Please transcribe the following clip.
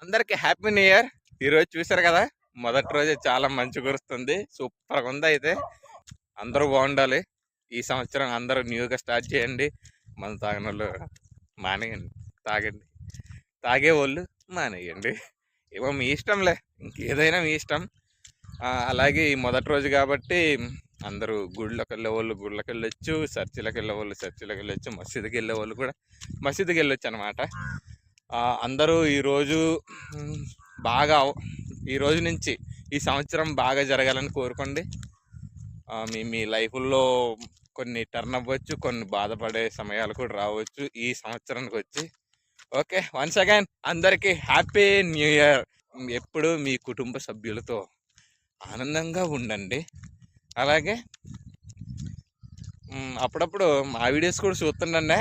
అందరికి happy new year. ఈరోజు చూసారు కదా, మొదటి రోజే చాలా మంచి కురుస్తుంది, సూపర్గా ఉంది. అయితే అందరూ బాగుండాలి. ఈ సంవత్సరం అందరూ న్యూగా స్టార్ట్ చేయండి. మన తాగిన వాళ్ళు మానేయండి, తాగండి. తాగే వాళ్ళు మానేయండి. ఏమో మీ ఇష్టంలే, ఇంకేదైనా మీ ఇష్టం. అలాగే ఈ మొదటి రోజు కాబట్టి అందరూ గుళ్ళకి వెళ్ళే వాళ్ళు గుళ్ళకి వెళ్ళొచ్చు, చర్చిలకు వెళ్ళే వాళ్ళు చర్చిలకు వెళ్ళొచ్చు, మసీదుకి వెళ్ళే వాళ్ళు కూడా మసీదుకి వెళ్ళొచ్చు అనమాట. అందరూ ఈరోజు బాగా ఈ రోజు నుంచి ఈ సంవత్సరం బాగా జరగాలని కోరుకోండి. మీ మీ లైఫ్లో కొన్ని టర్న్ అవ్వచ్చు, కొన్ని బాధపడే సమయాలు కూడా రావచ్చు ఈ సంవత్సరానికి వచ్చి. ఓకే, వన్స్ అగైన్ అందరికీ హ్యాపీ న్యూ ఇయర్. ఎప్పుడు మీ కుటుంబ సభ్యులతో ఆనందంగా ఉండండి. అలాగే అప్పుడప్పుడు మా వీడియోస్ కూడా చూస్తుండండి.